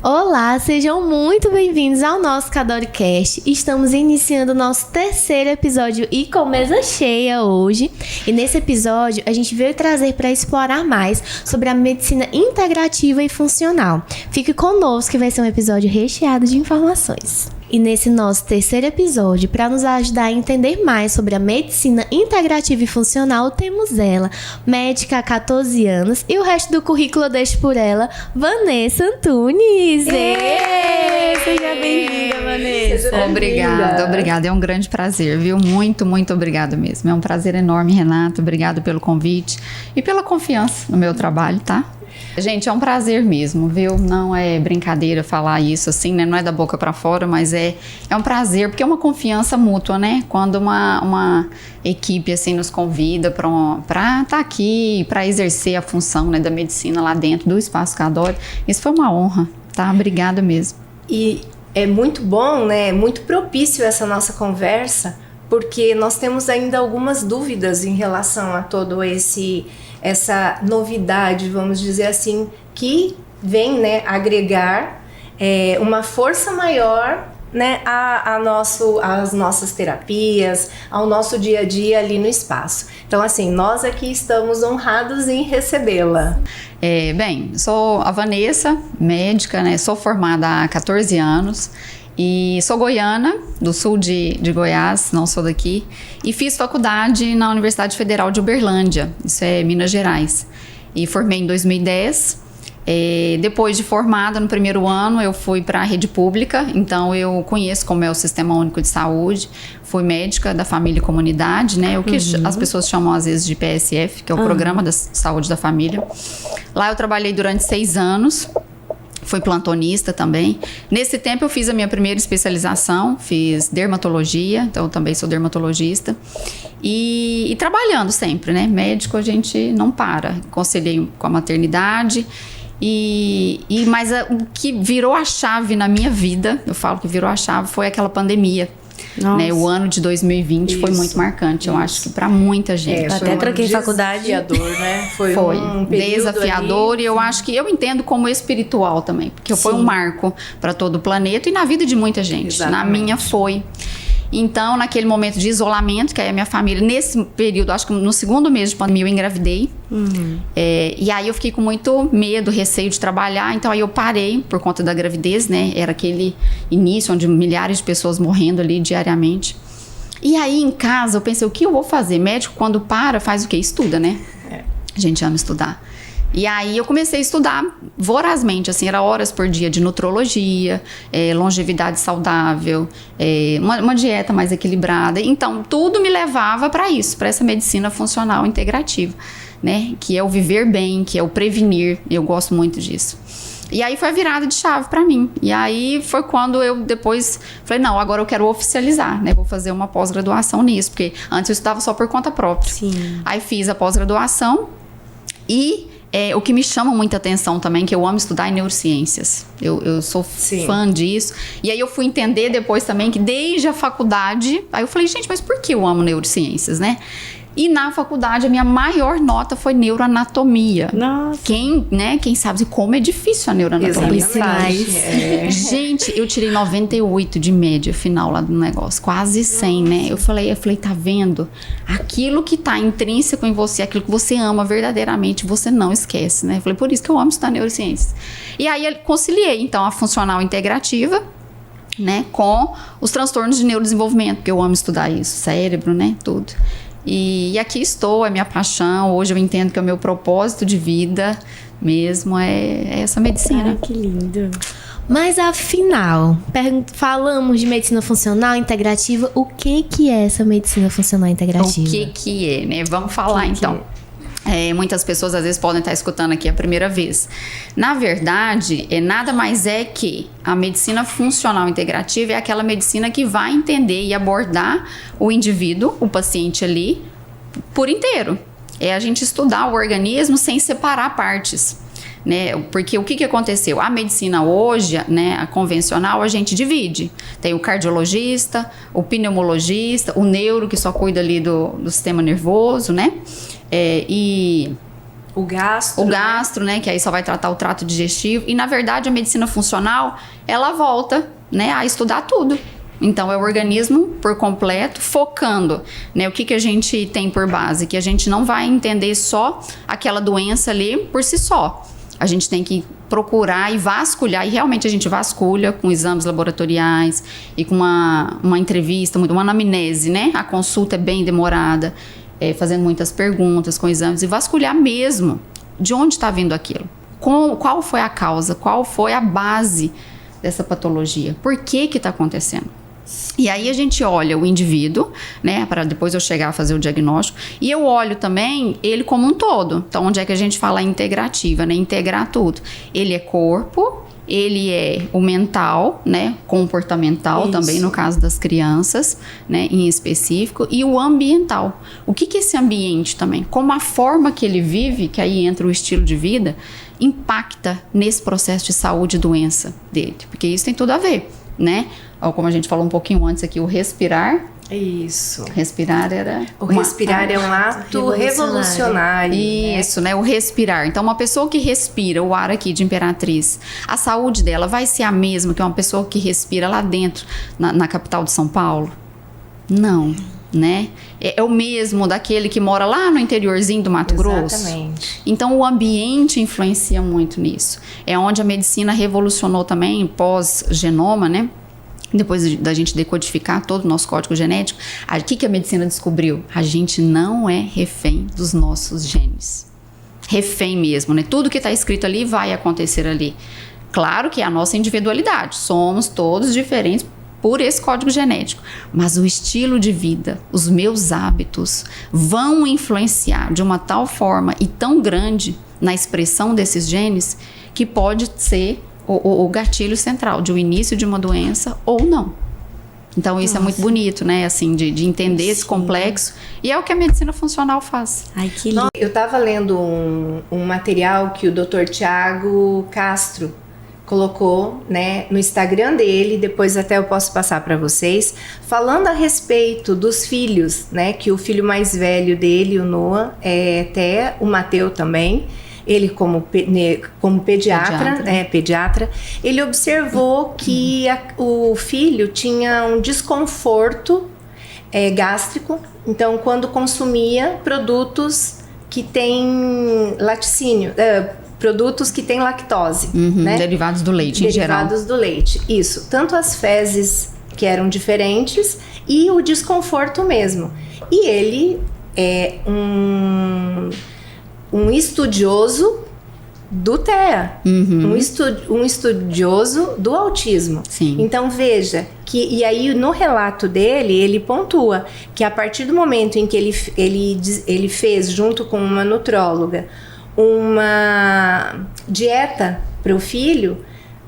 Olá, sejam muito bem-vindos ao nosso Cadoricast. Estamos iniciando o nosso terceiro episódio e com mesa cheia hoje. E nesse episódio a gente veio trazer para explorar mais sobre a medicina integrativa e funcional. Fique conosco que vai ser um episódio recheado de informações. E nesse nosso terceiro episódio, para nos ajudar a entender mais sobre a medicina integrativa e funcional, temos ela, médica há 14 anos, e o resto do currículo eu deixo por ela, Vanessa Antunes. Seja bem-vinda, Vanessa. Obrigada. É um grande prazer, viu? Muito obrigada mesmo. É um prazer enorme, Renato. Obrigado pelo convite e pela confiança no meu trabalho, tá? Gente, é um prazer mesmo, viu? Não é brincadeira falar isso assim, né? Não é da boca pra fora, mas é um prazer, porque é uma confiança mútua, né? Quando uma equipe assim nos convida pra estar aqui, pra exercer a função, né, da medicina lá dentro do Espaço Cadore, isso foi uma honra, tá? Obrigada mesmo. E é muito bom, né? Muito propício essa nossa conversa, porque nós temos ainda algumas dúvidas em relação a todo essa novidade, vamos dizer assim, que vem, né, agregar uma força maior, né, às nossas terapias, ao nosso dia a dia ali no espaço. Então, assim, nós aqui estamos honrados em recebê-la. Bem, sou a Vanessa, médica, né, sou formada há 14 anos. E sou goiana, do sul de Goiás, não sou daqui. E fiz faculdade na Universidade Federal de Uberlândia, isso é Minas Gerais. E formei em 2010. Depois de formada, no primeiro ano, eu fui para a rede pública. Então, eu conheço como é o Sistema Único de Saúde. Fui médica da família e comunidade, né? O que as pessoas chamam, às vezes, de PSF, que é o Programa da Saúde da Família. Lá eu trabalhei durante 6 anos. Fui plantonista também. Nesse tempo eu fiz a minha primeira especialização, fiz dermatologia, então eu também sou dermatologista. E trabalhando sempre, né? Médico a gente não para. Conciliei com a maternidade. Mas o que virou a chave na minha vida, eu falo que virou a chave, foi aquela pandemia. Né, o ano de 2020 foi muito marcante, eu acho que para muita gente. Até troquei faculdade. Desafiador, né? Foi um desafiador ali. E eu acho que eu entendo como espiritual também, porque foi um marco para todo o planeta e na vida de muita gente. Exatamente. Na minha foi. Então, naquele momento de isolamento, que aí a minha família, nesse período, acho que no segundo mês de pandemia, eu engravidei. E aí eu fiquei com muito medo, receio de trabalhar. Então, aí eu parei por conta da gravidez, né? Era aquele início onde milhares de pessoas morrendo ali diariamente. E aí, em casa, eu pensei, o que eu vou fazer? Médico, quando para, faz o quê? Estuda, né? A gente ama estudar. E aí eu comecei a estudar vorazmente, assim, era horas por dia de nutrologia, longevidade saudável, uma dieta mais equilibrada. Então, tudo me levava para isso, para essa medicina funcional integrativa, né? Que é o viver bem, que é o prevenir, eu gosto muito disso. E aí foi a virada de chave para mim. E aí foi quando eu depois falei, não, agora eu quero oficializar, né? Vou fazer uma pós-graduação nisso, porque antes eu estudava só por conta própria. Sim. Aí fiz a pós-graduação e... o que me chama muita atenção também, que eu amo estudar, é neurociências. Eu sou fã disso. E aí eu fui entender depois também que desde a faculdade... Aí eu falei, gente, mas por que eu amo neurociências, né? E na faculdade a minha maior nota foi neuroanatomia. Nossa. Quem sabe como é difícil a neuroanatomia. Exatamente. Gente, eu tirei 98 de média final lá do negócio. Quase 100, né? Eu falei, tá vendo? Aquilo que tá intrínseco em você, aquilo que você ama verdadeiramente, você não esquece, né? Eu falei, por isso que eu amo estudar neurociências. E aí eu conciliei, então, a funcional integrativa, né? Com os transtornos de neurodesenvolvimento, porque eu amo estudar isso. Cérebro, né? Tudo. E aqui estou, é minha paixão. Hoje eu entendo que é o meu propósito de vida mesmo, é essa medicina. Ai, que lindo. Mas afinal, falamos de medicina funcional integrativa, o que é essa medicina funcional integrativa? O que é, né? Vamos falar então. Muitas pessoas às vezes podem estar escutando aqui a primeira vez. Na verdade, nada mais é que a medicina funcional integrativa é aquela medicina que vai entender e abordar o indivíduo, o paciente ali, por inteiro. É a gente estudar o organismo sem separar partes. Né? Porque o que aconteceu? A medicina hoje, né, a convencional, a gente divide. Tem o cardiologista, o pneumologista, o neuro, que só cuida ali do sistema nervoso, né? E O gastro. O gastro, né? Que aí só vai tratar o trato digestivo. E, na verdade, a medicina funcional, ela volta, né, a estudar tudo. Então, é o organismo por completo, focando, né? O que a gente tem por base? Que a gente não vai entender só aquela doença ali por si só. A gente tem que procurar e vasculhar, e realmente a gente vasculha com exames laboratoriais e com uma entrevista, uma anamnese, né? A consulta é bem demorada, fazendo muitas perguntas com exames, e vasculhar mesmo de onde está vindo aquilo. Qual foi a causa, qual foi a base dessa patologia, por que está acontecendo. E aí a gente olha o indivíduo, né, para depois eu chegar a fazer o diagnóstico, e eu olho também ele como um todo. Então, onde é que a gente fala integrativa, né, integrar tudo. Ele é corpo, ele é o mental, né, comportamental. Isso. Também no caso das crianças, né, em específico, e o ambiental. O que esse ambiente também, como a forma que ele vive, que aí entra o estilo de vida, impacta nesse processo de saúde e doença dele, porque isso tem tudo a ver, né? Como a gente falou um pouquinho antes aqui, o respirar. Isso. Respirar era... Respirar é um ato revolucionário. Isso, né? O respirar. Então, uma pessoa que respira o ar aqui de Imperatriz, a saúde dela vai ser a mesma que uma pessoa que respira lá dentro, na capital de São Paulo? Não, né? É o mesmo daquele que mora lá no interiorzinho do Mato Grosso. Exatamente. Então, o ambiente influencia muito nisso. É onde a medicina revolucionou também, pós-genoma, né? Depois da gente decodificar todo o nosso código genético, o que a medicina descobriu? A gente não é refém dos nossos genes. Refém mesmo, né? Tudo que está escrito ali vai acontecer ali. Claro que é a nossa individualidade. Somos todos diferentes por esse código genético. Mas o estilo de vida, os meus hábitos vão influenciar de uma tal forma e tão grande na expressão desses genes que pode ser o gatilho central de o início de uma doença ou não. Então isso é muito bonito, né? Assim, de entender esse complexo. E é o que a medicina funcional faz. Ai, que lindo. Eu estava lendo um material que o Dr. Tiago Castro colocou, né, no Instagram dele, depois até eu posso passar para vocês, falando a respeito dos filhos, né? Que o filho mais velho dele, o Noah, até o Mateu também, ele como pediatra, ele observou que o filho tinha um desconforto gástrico, então quando consumia produtos que têm laticínio, produtos que têm lactose, né? Derivados do leite em geral. Derivados do leite, isso. Tanto as fezes que eram diferentes e o desconforto mesmo. E ele é um estudioso do TEA, um estudioso do autismo. Sim. Então veja que, e aí no relato dele, ele pontua que a partir do momento em que ele fez junto com uma nutróloga uma dieta para o filho,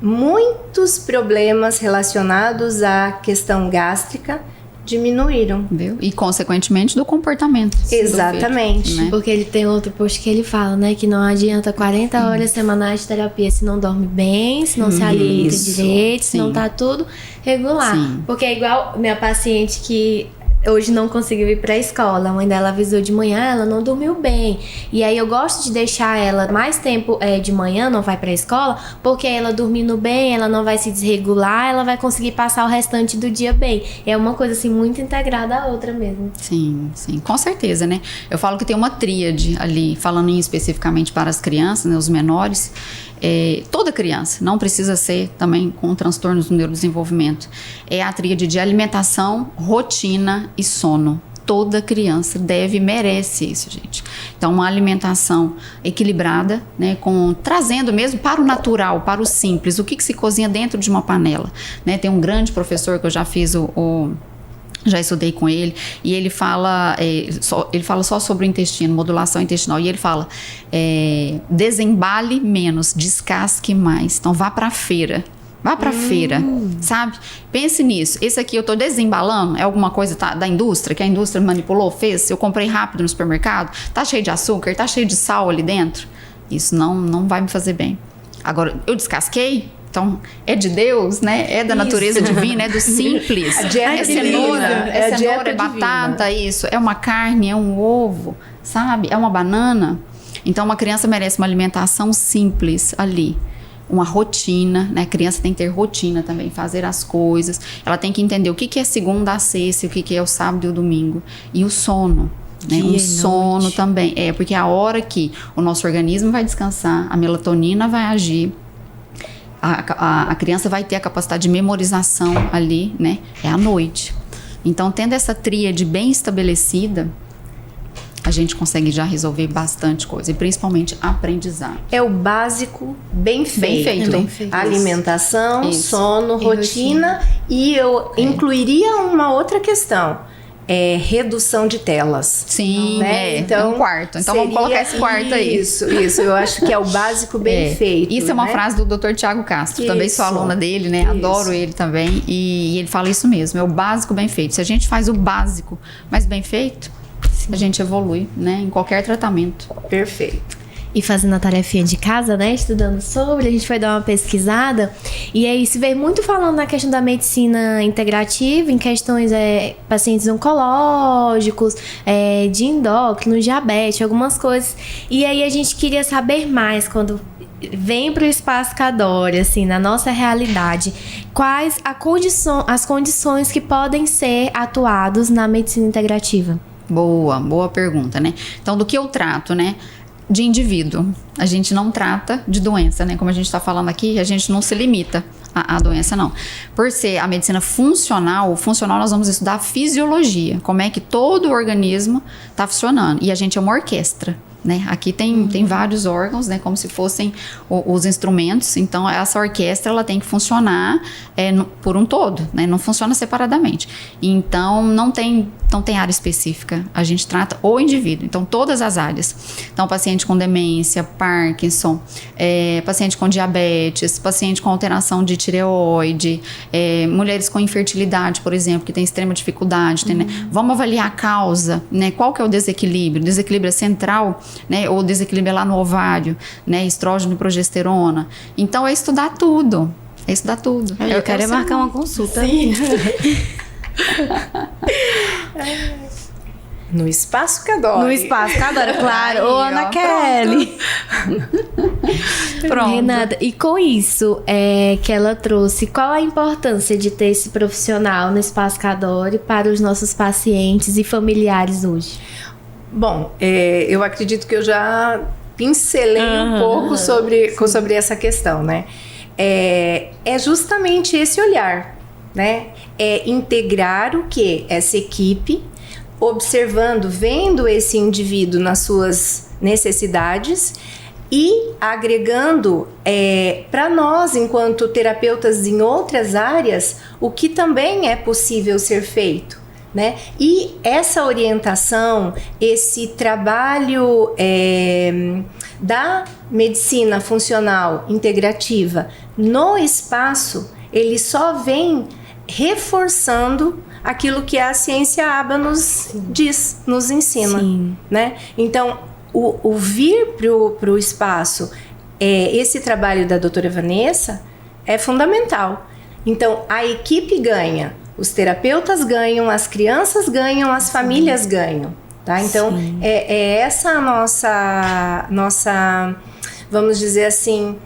muitos problemas relacionados à questão gástrica diminuíram. Viu? E, consequentemente, do comportamento. Exatamente. Filho, né? Porque ele tem outro post que ele fala, né? Que não adianta 40 horas semanais de terapia se não dorme bem, se não se alimenta direito, se não tá tudo regular. Sim. Porque é igual minha paciente que hoje não conseguiu ir pra escola. A mãe dela avisou de manhã, ela não dormiu bem. E aí eu gosto de deixar ela mais tempo de manhã, não vai pra escola, porque ela dormindo bem, ela não vai se desregular, ela vai conseguir passar o restante do dia bem. É uma coisa assim muito integrada à outra mesmo. Sim, sim, com certeza, né? Eu falo que tem uma tríade ali, falando especificamente para as crianças, né, os menores. Toda criança, não precisa ser também com transtornos no neurodesenvolvimento, é a tríade de alimentação, rotina e sono. Toda criança merece isso, gente. Então, uma alimentação equilibrada, né, trazendo mesmo para o natural, para o simples, o que se cozinha dentro de uma panela, né? Tem um grande professor que eu já fiz já estudei com ele, e ele fala só sobre o intestino, modulação intestinal, e ele fala, desembale menos, descasque mais. Então vá pra feira, sabe? Pense nisso. Esse aqui eu tô desembalando, é alguma coisa da indústria, que a indústria manipulou, fez, eu comprei rápido no supermercado, tá cheio de açúcar, tá cheio de sal ali dentro. Isso não vai me fazer bem. Agora, eu descasquei, então, é de Deus, né? É da natureza divina, é do simples. É cenoura, é batata, isso. É uma carne, é um ovo, sabe? É uma banana. Então, uma criança merece uma alimentação simples ali. Uma rotina, né? A criança tem que ter rotina também, fazer as coisas. Ela tem que entender o que é segunda a sexta, o que é o sábado e o domingo. E o sono. Né? O sono também. Porque a hora que o nosso organismo vai descansar, a melatonina vai agir, a criança vai ter a capacidade de memorização ali, né? É à noite. Então, tendo essa tríade bem estabelecida, a gente consegue já resolver bastante coisa, e principalmente aprendizado. É o básico bem feito. Bem feito. Alimentação, Isso. sono, rotina. E eu incluiria uma outra questão. Redução de telas. Sim, né? Então, um quarto. Então vamos colocar esse quarto aí. Isso. Eu acho que é o básico bem feito. Isso é uma né? frase do Dr. Tiago Castro. Isso. Também sou aluna dele, né? Adoro ele também. E ele fala isso mesmo, é o básico bem feito. Se a gente faz o básico, mas bem feito, a gente evolui, né? Em qualquer tratamento. Perfeito. E fazendo a tarefinha de casa, né? Estudando sobre, a gente foi dar uma pesquisada. E aí se veio muito falando na questão da medicina integrativa, em questões pacientes oncológicos, de endócrino, diabetes, algumas coisas. E aí a gente queria saber mais quando vem para o Espaço Cadore, assim, na nossa realidade, quais as condições que podem ser atuados na medicina integrativa. Boa pergunta, né? Então, do que eu trato, né? De indivíduo. A gente não trata de doença, né? Como a gente está falando aqui, a gente não se limita à doença, não. Por ser a medicina funcional, nós vamos estudar a fisiologia, como é que todo o organismo está funcionando. E a gente é uma orquestra, né? Aqui tem vários órgãos, né? Como se fossem os instrumentos. Então, essa orquestra, ela tem que funcionar por um todo, né? Não funciona separadamente. Então, não tem área específica. A gente trata o indivíduo. Então, todas as áreas. Então, paciente com demência, Parkinson, paciente com diabetes, paciente com alteração de tireoide, mulheres com infertilidade, por exemplo, que tem extrema dificuldade. Né? Vamos avaliar a causa, né? Qual que é o desequilíbrio? O desequilíbrio é central, né? Ou o desequilíbrio é lá no ovário, né? Estrógeno e progesterona. Então, é estudar tudo. Eu quero marcar uma consulta. Sim. No Espaço Cadore. No Espaço Cadore, claro. Ô, Ana Kelly. Pronto. Renata, e com isso que ela trouxe, qual a importância de ter esse profissional no Espaço Cadore para os nossos pacientes e familiares hoje? Bom, eu acredito que eu já pincelei um pouco sobre essa questão, né? É justamente esse olhar, né? É integrar o que? Essa equipe, observando, vendo esse indivíduo nas suas necessidades e agregando para nós, enquanto terapeutas em outras áreas, o que também é possível ser feito. Né? E essa orientação, esse trabalho da medicina funcional integrativa no espaço, ele só vem reforçando aquilo que a ciência ABA nos diz, nos ensina. Né? Então, o vir para o espaço, esse trabalho da doutora Vanessa é fundamental. Então, a equipe ganha, os terapeutas ganham, as crianças ganham, as famílias ganham. Tá? Então, essa a nossa, vamos dizer assim,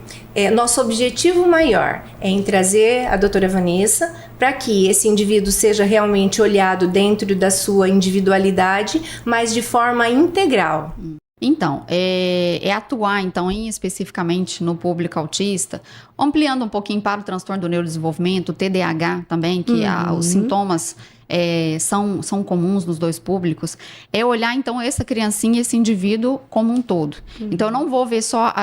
nosso objetivo maior é em trazer a doutora Vanessa para que esse indivíduo seja realmente olhado dentro da sua individualidade, mas de forma integral. Então, atuar então especificamente no público autista, ampliando um pouquinho para o transtorno do neurodesenvolvimento, o TDAH também, que os sintomas são comuns nos dois públicos, é olhar então essa criancinha, esse indivíduo como um todo. Então, eu não vou ver só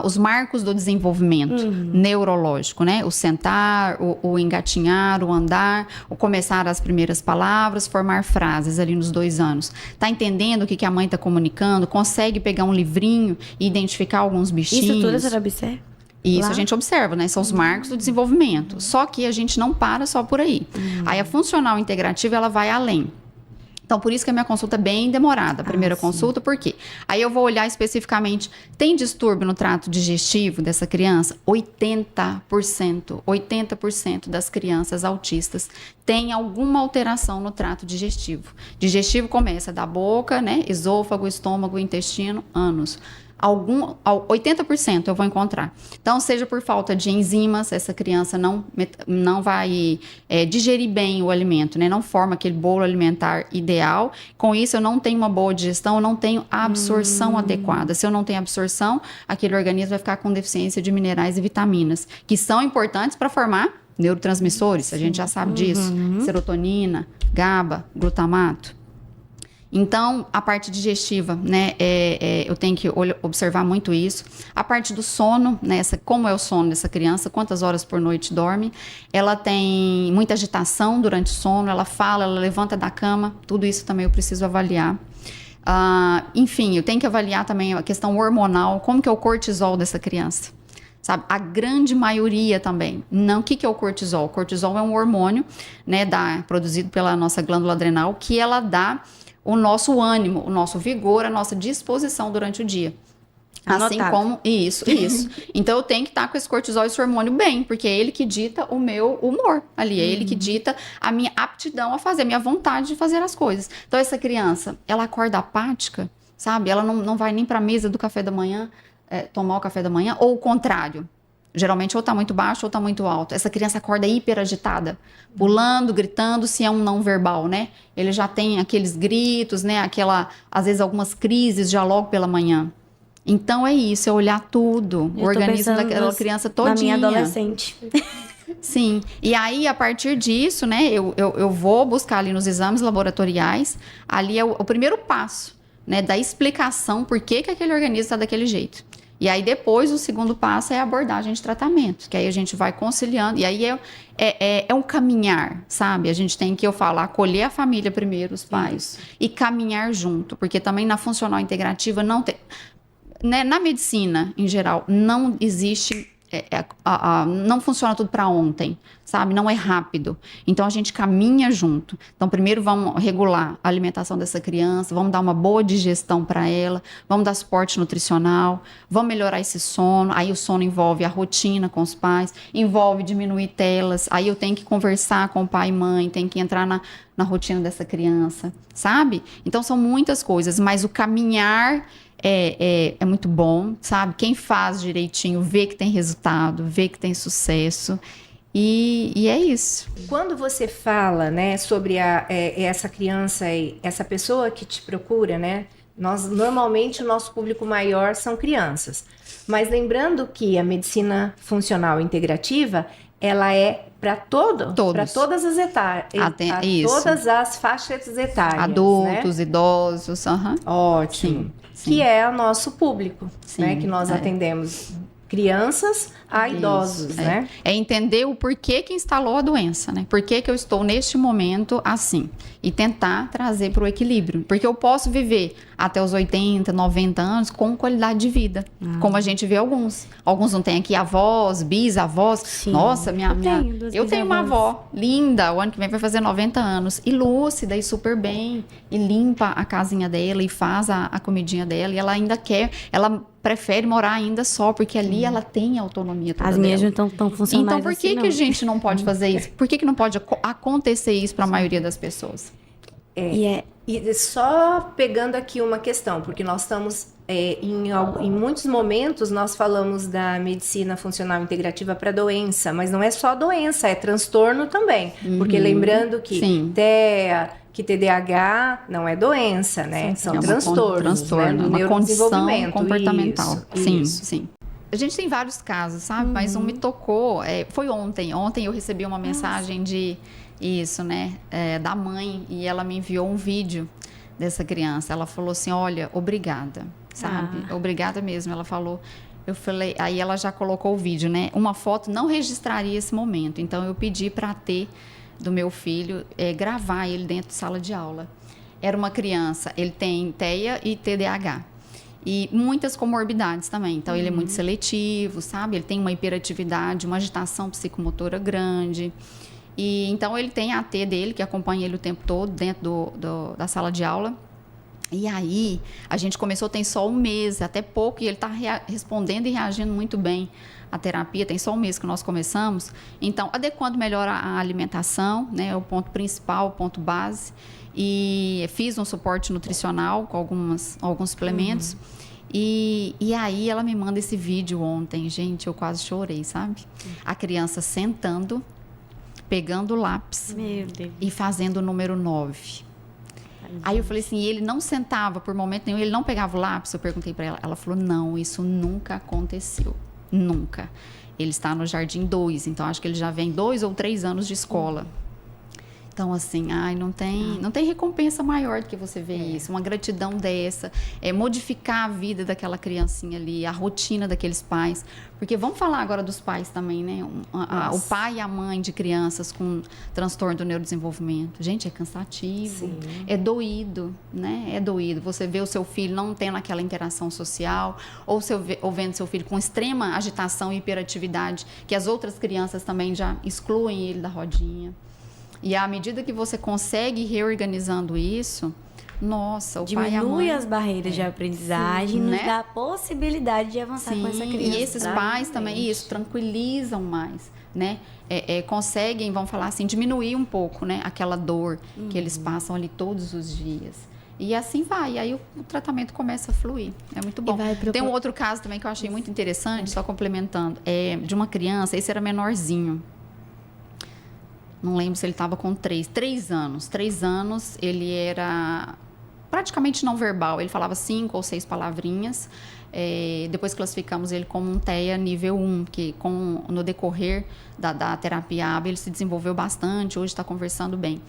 os marcos do desenvolvimento neurológico, né? O sentar, o engatinhar, o andar, o começar as primeiras palavras, formar frases ali nos 2 anos. Tá entendendo o que a mãe está comunicando? Consegue pegar um livrinho e identificar alguns bichinhos? Isso tudo você observa? Isso lá? A gente observa, né? São os marcos do desenvolvimento. Só que a gente não para só por aí. Aí a funcional integrativa, ela vai além. Então, por isso que a minha consulta é bem demorada, a primeira consulta, por quê? Aí eu vou olhar especificamente, tem distúrbio no trato digestivo dessa criança? 80% das crianças autistas têm alguma alteração no trato digestivo. Digestivo começa da boca, né? Esôfago, estômago, intestino, ânus. 80% eu vou encontrar. Então, seja por falta de enzimas, essa criança não vai digerir bem o alimento, né? Não forma aquele bolo alimentar ideal. Com isso, eu não tenho uma boa digestão, eu não tenho a absorção adequada. Se eu não tenho absorção, aquele organismo vai ficar com deficiência de minerais e vitaminas, que são importantes para formar neurotransmissores, a gente já sabe disso. Serotonina, GABA, glutamato. Então, a parte digestiva, né, eu tenho que observar muito isso. A parte do sono, né, como é o sono dessa criança, quantas horas por noite dorme. Ela tem muita agitação durante o sono, ela fala, ela levanta da cama, tudo isso também eu preciso avaliar. Enfim, eu tenho que avaliar também a questão hormonal, como que é o cortisol dessa criança. Sabe? A grande maioria também. Não, o que é o cortisol? O cortisol é um hormônio, né, produzido pela nossa glândula adrenal, que ela dá o nosso ânimo, o nosso vigor, a nossa disposição durante o dia. Assim como... Isso. Então, eu tenho que estar com esse cortisol, esse hormônio bem, porque é ele que dita o meu humor ali, é ele que dita a minha aptidão a fazer, a minha vontade de fazer as coisas. Então, essa criança, ela acorda apática, sabe? Ela não vai nem para a mesa do café da manhã, tomar o café da manhã, ou o contrário. Geralmente ou tá muito baixo ou tá muito alto. Essa criança acorda hiper agitada, pulando, gritando, se é um não verbal, né? Ele já tem aqueles gritos, né? Às vezes algumas crises já logo pela manhã. Então é isso, é olhar tudo, o organismo daquela criança todinha. Na minha adolescente. Sim, e aí a partir disso, né? Eu vou buscar ali nos exames laboratoriais, ali é o primeiro passo, né? Da explicação por que aquele organismo está daquele jeito. E aí depois o segundo passo é a abordagem de tratamento, que aí a gente vai conciliando, e aí é um caminhar, sabe? A gente tem que, acolher a família primeiro, os pais, e caminhar junto, porque também na funcional integrativa não tem, né, na medicina em geral, não existe... não funciona tudo para ontem, sabe? Não é rápido. Então, a gente caminha junto. Então, primeiro vamos regular a alimentação dessa criança, vamos dar uma boa digestão para ela, vamos dar suporte nutricional, vamos melhorar esse sono. Aí, o sono envolve a rotina com os pais, envolve diminuir telas. Aí, eu tenho que conversar com o pai e mãe, tenho que entrar na rotina dessa criança, sabe? Então, são muitas coisas, mas o caminhar... É muito bom, sabe? Quem faz direitinho vê que tem resultado, vê que tem sucesso, e é isso. Quando você fala, né, sobre essa criança e essa pessoa que te procura, né? Normalmente o nosso público maior são crianças, mas lembrando que a medicina funcional integrativa, ela é para todas as etárias, todas as faixas etárias, adultos, né? Idosos, ótimo. Sim. Que é o nosso público, sim, né? Que nós atendemos crianças a idosos, né? É entender o porquê que instalou a doença, né? Por que eu estou neste momento assim? E tentar trazer para o equilíbrio. Porque eu posso viver até os 80, 90 anos com qualidade de vida. Como a gente vê alguns. Alguns não têm aqui avós, bisavós. Sim. Nossa, eu tenho uma avó linda, o ano que vem vai fazer 90 anos. E lúcida e super bem. E limpa a casinha dela e faz a comidinha dela. E ela ainda ela prefere morar ainda só, porque ali ela tem autonomia toda dela. As minhas não estão funcionando. Então, por que a gente não pode fazer isso? Por que não pode acontecer isso para a maioria das pessoas? E só pegando aqui uma questão, porque nós estamos, em muitos momentos, nós falamos da medicina funcional integrativa para doença, mas não é só doença, é transtorno também. Porque lembrando que TEA, que TDAH não é doença, né? São transtornos, né? Do uma condição comportamental. Sim. A gente tem vários casos, sabe? Mas um me tocou, foi ontem. Ontem eu recebi uma mensagem da mãe, e ela me enviou um vídeo dessa criança. Ela falou assim, olha, obrigada, sabe? Obrigada mesmo, ela falou. Eu falei, aí ela já colocou o vídeo, né? Uma foto não registraria esse momento, então eu pedi para ter do meu filho, gravar ele dentro de sala de aula. Era uma criança, ele tem TEA e TDAH. E muitas comorbidades também. Então, ele é muito seletivo, sabe? Ele tem uma hiperatividade, uma agitação psicomotora grande. E então, ele tem a AT dele, que acompanha ele o tempo todo dentro da sala de aula. E aí, a gente começou, tem só um mês, até pouco, e ele está respondendo e reagindo muito bem à terapia, tem só um mês que nós começamos. Então, adequando melhor a alimentação, né, o ponto principal, o ponto base, e fiz um suporte nutricional com alguns suplementos, E aí ela me manda esse vídeo ontem, gente, eu quase chorei, sabe? A criança sentando, pegando o lápis Meu Deus. e fazendo o número 9. Aí eu falei assim, ele não sentava por momento nenhum, ele não pegava o lápis? Eu perguntei pra ela. Ela falou, não, isso nunca aconteceu. Nunca. Ele está no Jardim 2, então acho que ele já vem 2 ou 3 anos de escola. Então, assim, não tem recompensa maior do que você ver isso. Uma gratidão dessa, modificar a vida daquela criancinha ali, a rotina daqueles pais. Porque vamos falar agora dos pais também, né? O pai e a mãe de crianças com transtorno do neurodesenvolvimento. Gente, é cansativo, é doído, né? É doído. Você vê o seu filho não tendo aquela interação social, ou vendo seu filho com extrema agitação e hiperatividade, que as outras crianças também já excluem ele da rodinha. E à medida que você consegue ir reorganizando isso, nossa, o pai e a mãe... Diminui as barreiras de aprendizagem, nos dá a possibilidade de avançar com essa criança. E esses pais também, tranquilizam mais, né? Conseguem, vamos falar assim, diminuir um pouco, né? Aquela dor que eles passam ali todos os dias. E assim vai, e aí o tratamento começa a fluir. É muito bom. Tem um outro caso também que eu achei muito interessante, só complementando, de uma criança, esse era menorzinho. Não lembro se ele estava com 3 anos. 3 anos, ele era praticamente não verbal. Ele falava 5 ou 6 palavrinhas. Depois classificamos ele como um TEA nível 1, que no decorrer da terapia ABA ele se desenvolveu bastante. Hoje está conversando bem.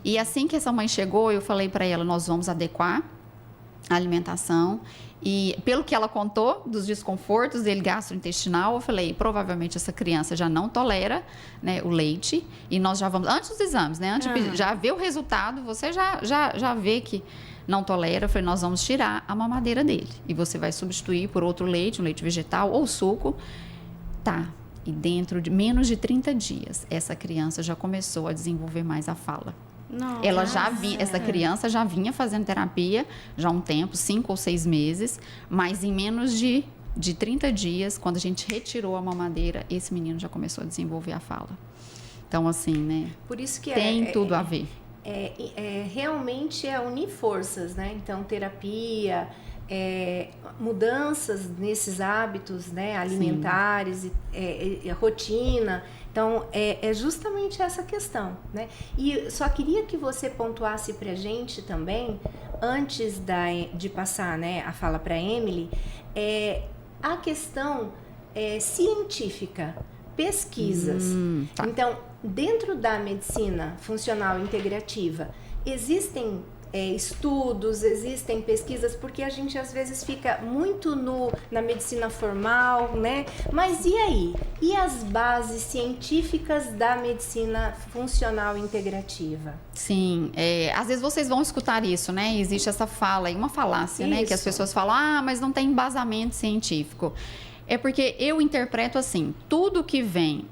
E assim que essa mãe chegou, eu falei para ela, nós vamos adequar a alimentação. E pelo que ela contou dos desconfortos dele gastrointestinal, eu falei, provavelmente essa criança já não tolera, né, o leite, e nós já vamos, antes dos exames, né, antes de já ver o resultado, você já vê que não tolera. Eu falei, nós vamos tirar a mamadeira dele, e você vai substituir por outro leite, um leite vegetal ou suco, tá, e dentro de menos de 30 dias, essa criança já começou a desenvolver mais a fala. Nossa. Essa criança já vinha fazendo terapia já há um tempo, 5 ou 6 meses, mas em menos de 30 dias, quando a gente retirou a mamadeira, esse menino já começou a desenvolver a fala. Então, assim, né? Por isso que tem tudo a ver. Realmente unir forças, né? Então, terapia, mudanças nesses hábitos, né, alimentares, rotina. Então, é justamente essa questão, né? E só queria que você pontuasse pra gente também, antes de passar, né, a fala para Emily, a questão científica, pesquisas. Tá. Então, dentro da medicina funcional integrativa, existem estudos, existem pesquisas, porque a gente às vezes fica muito na medicina formal, né? Mas e aí? E as bases científicas da medicina funcional integrativa? Sim, às vezes vocês vão escutar isso, né? Existe essa fala, uma falácia, né? Que as pessoas falam, mas não tem embasamento científico. É porque eu interpreto assim, tudo que vem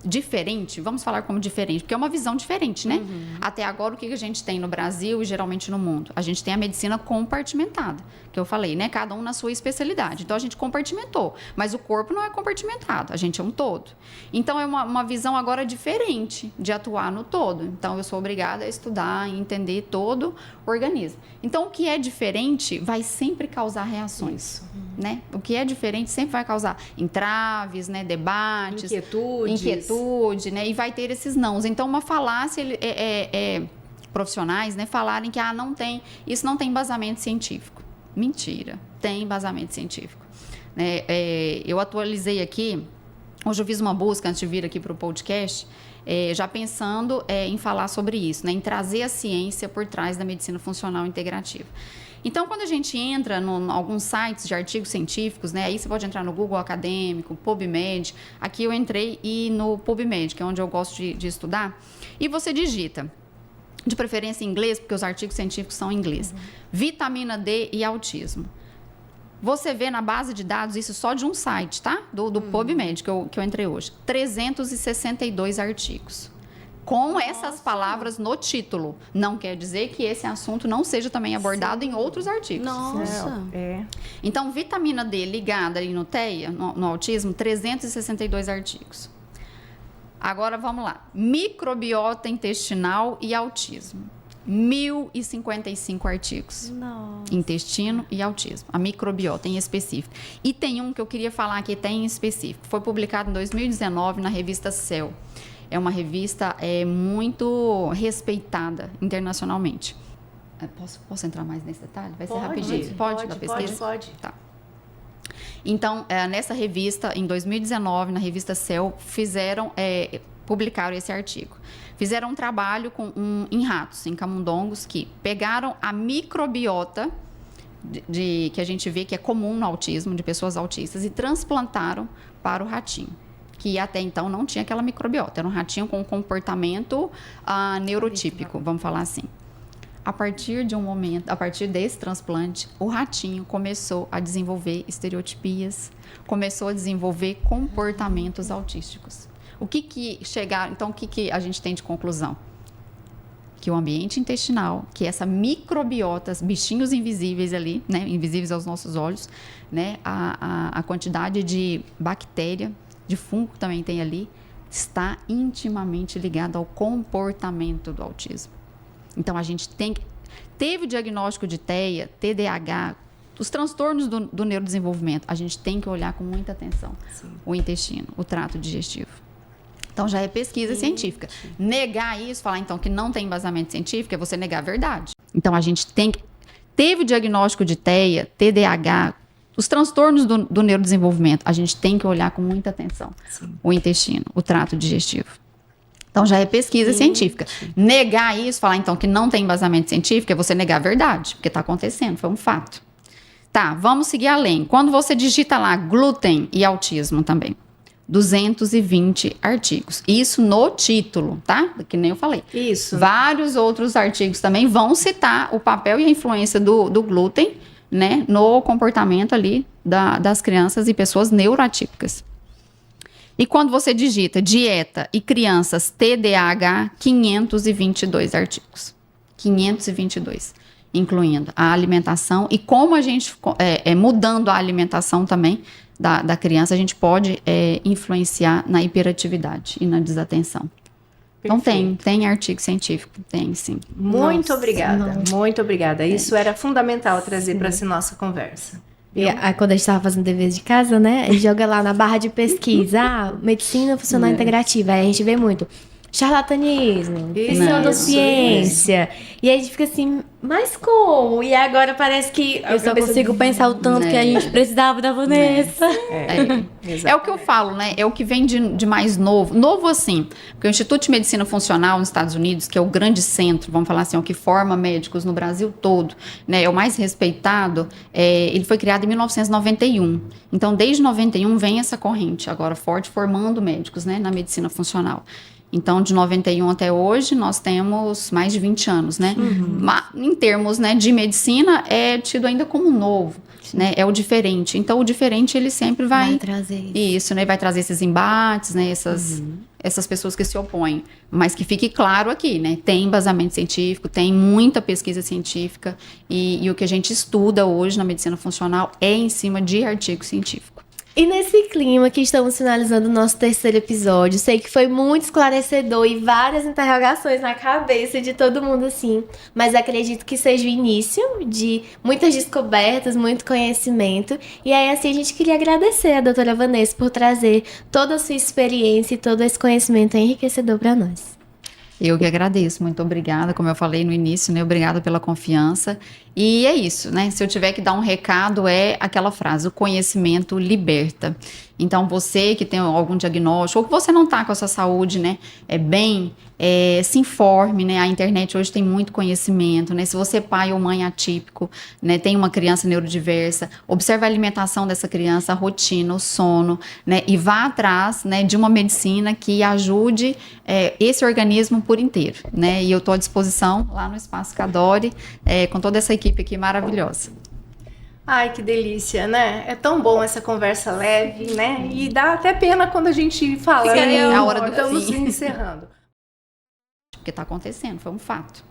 diferente, vamos falar como diferente, porque é uma visão diferente, né? Até agora, o que a gente tem no Brasil e geralmente no mundo? A gente tem a medicina compartimentada, que eu falei, né? Cada um na sua especialidade. Então, a gente compartimentou, mas o corpo não é compartimentado, a gente é um todo. Então, é uma visão agora diferente de atuar no todo. Então, eu sou obrigada a estudar e entender todo o organismo. Então, o que é diferente vai sempre causar reações, né? O que é diferente sempre vai causar entraves, né? Debates, inquietude, né? E vai ter esses nãos. Então, uma falácia profissionais, né, falarem que isso não tem embasamento científico. Mentira, tem embasamento científico. Eu atualizei aqui, hoje eu fiz uma busca antes de vir aqui para o podcast, já pensando em falar sobre isso, né, em trazer a ciência por trás da medicina funcional integrativa. Então, quando a gente entra em alguns sites de artigos científicos, né, aí você pode entrar no Google Acadêmico, PubMed. Aqui eu entrei no PubMed, que é onde eu gosto de estudar, e você digita, de preferência em inglês, porque os artigos científicos são em inglês, vitamina D e autismo. Você vê na base de dados, isso só de um site, tá? Do PubMed, que eu entrei hoje. 362 artigos. Com essas palavras no título. Não quer dizer que esse assunto não seja também abordado em outros artigos. Nossa. Então, vitamina D ligada aí no TEA, no autismo, 362 artigos. Agora, vamos lá. Microbiota intestinal e autismo. 1.055 artigos. Nossa. Intestino e autismo. A microbiota em específico. E tem um que eu queria falar aqui, tem em específico. Foi publicado em 2019 na revista Cell. É uma revista muito respeitada internacionalmente. Posso entrar mais nesse detalhe? Vai ser rapidinho. Pode, da pesquisa? Pode. Tá. Então, nessa revista, em 2019, na revista Cell, publicaram esse artigo. Fizeram um trabalho em ratos, em camundongos, que pegaram a microbiota que a gente vê que é comum no autismo, de pessoas autistas, e transplantaram para o ratinho, que até então não tinha aquela microbiota. Era um ratinho com um comportamento neurotípico, vamos falar assim. A partir desse transplante, o ratinho começou a desenvolver estereotipias, começou a desenvolver comportamentos autísticos. Então, o que a gente tem de conclusão? Que o ambiente intestinal, que essa microbiota, bichinhos invisíveis ali, né, invisíveis aos nossos olhos, né, a quantidade de bactéria, de fungo que também tem ali, está intimamente ligada ao comportamento do autismo. Então, a gente teve o diagnóstico de TEA, TDAH, os transtornos do neurodesenvolvimento, a gente tem que olhar com muita atenção. Sim. O intestino, o trato digestivo. Então, já é pesquisa científica. Negar isso, falar então que não tem embasamento científico, é você negar a verdade. Então, a gente teve o diagnóstico de TEA, TDAH, os transtornos do neurodesenvolvimento, a gente tem que olhar com muita atenção. Sim. O intestino, o trato digestivo. Então, já é pesquisa científica. Negar isso, falar então que não tem embasamento científico, é você negar a verdade, porque está acontecendo, foi um fato. Tá, vamos seguir além. Quando você digita lá glúten e autismo também, 220 artigos. Isso no título, tá? Que nem eu falei. Isso. Vários outros artigos também vão citar o papel e a influência do glúten, né, no comportamento ali das crianças e pessoas neuroatípicas. E quando você digita dieta e crianças TDAH, 522 artigos. 522. Incluindo a alimentação e como a gente, mudando a alimentação também da criança, a gente pode influenciar na hiperatividade e na desatenção. Então, tem artigo científico, tem sim. Muito obrigada. Isso era fundamental trazer para essa nossa conversa. E quando a gente estava fazendo dever de casa, né? A gente joga lá na barra de pesquisa, medicina funcional integrativa. Aí a gente vê muito charlatanismo, pseudociência. E aí a gente fica assim, mas como? E agora parece que eu só consigo pensar o tanto que a gente precisava da Vanessa. É o que eu falo, né? É o que vem de mais novo. Novo assim, porque o Instituto de Medicina Funcional nos Estados Unidos, que é o grande centro, vamos falar assim, o que forma médicos no Brasil todo, né? É o mais respeitado. Ele foi criado em 1991. Então, desde 91 vem essa corrente agora forte, formando médicos, né? Na medicina funcional. Então, de 91 até hoje, nós temos mais de 20 anos, né? Mas, em termos, né, de medicina, é tido ainda como novo, né? É o diferente. Então, o diferente, ele sempre vai trazer isso, né? Vai trazer esses embates, né? Essas pessoas que se opõem. Mas que fique claro aqui, né? Tem embasamento científico, tem muita pesquisa científica e o que a gente estuda hoje na medicina funcional é em cima de artigo científico. E nesse clima que estamos finalizando o nosso terceiro episódio, sei que foi muito esclarecedor e várias interrogações na cabeça de todo mundo, assim. Mas acredito que seja o início de muitas descobertas, muito conhecimento. E aí, assim, a gente queria agradecer a doutora Vanessa por trazer toda a sua experiência e todo esse conhecimento enriquecedor para nós. Eu que agradeço, muito obrigada, como eu falei no início, né? Obrigada pela confiança. E é isso, né? Se eu tiver que dar um recado, é aquela frase: o conhecimento liberta. Então, você que tem algum diagnóstico, ou que você não está com a sua saúde, né, se informe, né? A internet hoje tem muito conhecimento, né? Se você é pai ou mãe atípico, né, tem uma criança neurodiversa, observe a alimentação dessa criança, a rotina, o sono, né? E vá atrás, né, de uma medicina que ajude esse organismo por inteiro, né? E eu estou à disposição lá no Espaço Cadore, com toda essa equipe aqui maravilhosa. Ai, que delícia, né? É tão bom essa conversa leve, né? E dá até pena quando a gente fala, né? A hora do Estamos fim. encerrando. Porque está acontecendo, foi um fato.